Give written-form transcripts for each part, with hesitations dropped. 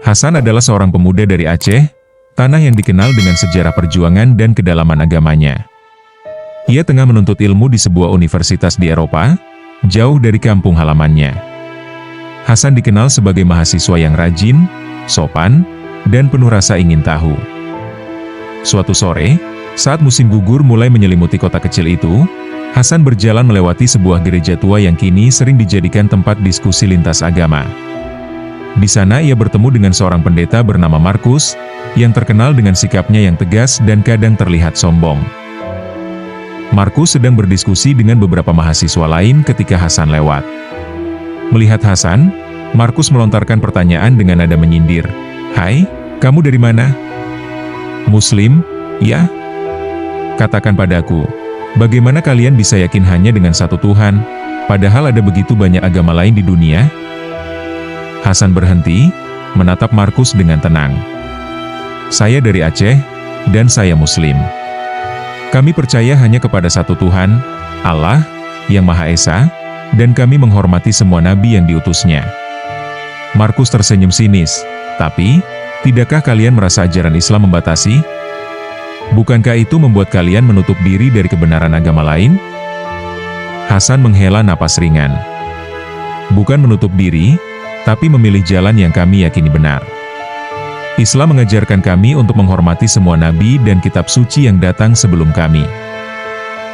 Hasan adalah seorang pemuda dari Aceh, tanah yang dikenal dengan sejarah perjuangan dan kedalaman agamanya. Ia tengah menuntut ilmu di sebuah universitas di Eropa, jauh dari kampung halamannya. Hasan dikenal sebagai mahasiswa yang rajin, sopan, dan penuh rasa ingin tahu. Suatu sore, saat musim gugur mulai menyelimuti kota kecil itu, Hasan berjalan melewati sebuah gereja tua yang kini sering dijadikan tempat diskusi lintas agama. Di sana ia bertemu dengan seorang pendeta bernama Markus, yang terkenal dengan sikapnya yang tegas dan kadang terlihat sombong. Markus sedang berdiskusi dengan beberapa mahasiswa lain ketika Hasan lewat. Melihat Hasan, Markus melontarkan pertanyaan dengan nada menyindir. "Hai, kamu dari mana?" "Muslim, ya?" "Katakan padaku, bagaimana kalian bisa yakin hanya dengan satu Tuhan, padahal ada begitu banyak agama lain di dunia?" Hasan berhenti, menatap Markus dengan tenang. "Saya dari Aceh, dan saya Muslim. Kami percaya hanya kepada satu Tuhan, Allah, yang Maha Esa, dan kami menghormati semua nabi yang diutusnya." Markus tersenyum sinis. "Tapi, tidakkah kalian merasa ajaran Islam membatasi? Bukankah itu membuat kalian menutup diri dari kebenaran agama lain?" Hasan menghela napas ringan. "Bukan menutup diri, tapi memilih jalan yang kami yakini benar. Islam mengajarkan kami untuk menghormati semua nabi dan kitab suci yang datang sebelum kami.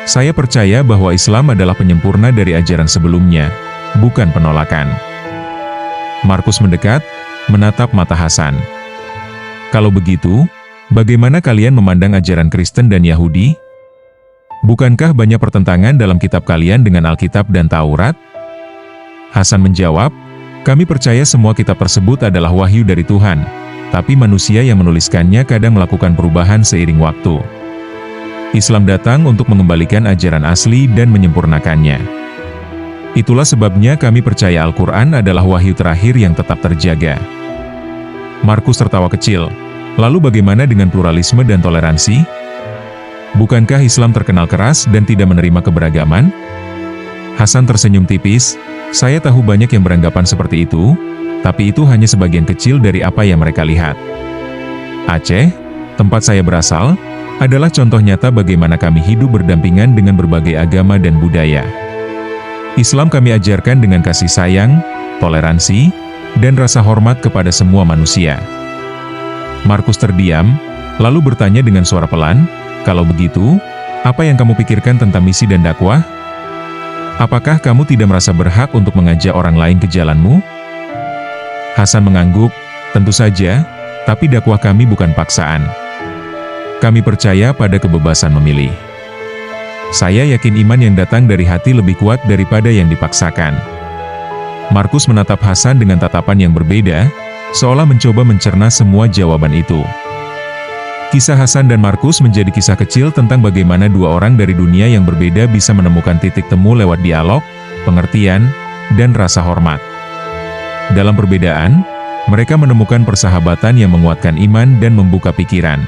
Saya percaya bahwa Islam adalah penyempurna dari ajaran sebelumnya, bukan penolakan." Markus mendekat, menatap mata Hasan. "Kalau begitu, bagaimana kalian memandang ajaran Kristen dan Yahudi? Bukankah banyak pertentangan dalam kitab kalian dengan Alkitab dan Taurat?" Hasan menjawab, "Kami percaya semua kitab tersebut adalah wahyu dari Tuhan, tapi manusia yang menuliskannya kadang melakukan perubahan seiring waktu. Islam datang untuk mengembalikan ajaran asli dan menyempurnakannya. Itulah sebabnya kami percaya Al-Quran adalah wahyu terakhir yang tetap terjaga." Markus tertawa kecil. "Lalu bagaimana dengan pluralisme dan toleransi? Bukankah Islam terkenal keras dan tidak menerima keberagaman?" Hasan tersenyum tipis. "Saya tahu banyak yang beranggapan seperti itu, tapi itu hanya sebagian kecil dari apa yang mereka lihat. Aceh, tempat saya berasal, adalah contoh nyata bagaimana kami hidup berdampingan dengan berbagai agama dan budaya. Islam kami ajarkan dengan kasih sayang, toleransi, dan rasa hormat kepada semua manusia." Markus terdiam, lalu bertanya dengan suara pelan, "Kalau begitu, apa yang kamu pikirkan tentang misi dan dakwah? Apakah kamu tidak merasa berhak untuk mengajak orang lain ke jalanmu?" Hasan mengangguk, "Tentu saja, tapi dakwah kami bukan paksaan. Kami percaya pada kebebasan memilih. Saya yakin iman yang datang dari hati lebih kuat daripada yang dipaksakan." Markus menatap Hasan dengan tatapan yang berbeda, seolah mencoba mencerna semua jawaban itu. Kisah Hasan dan Markus menjadi kisah kecil tentang bagaimana dua orang dari dunia yang berbeda bisa menemukan titik temu lewat dialog, pengertian, dan rasa hormat. Dalam perbedaan, mereka menemukan persahabatan yang menguatkan iman dan membuka pikiran.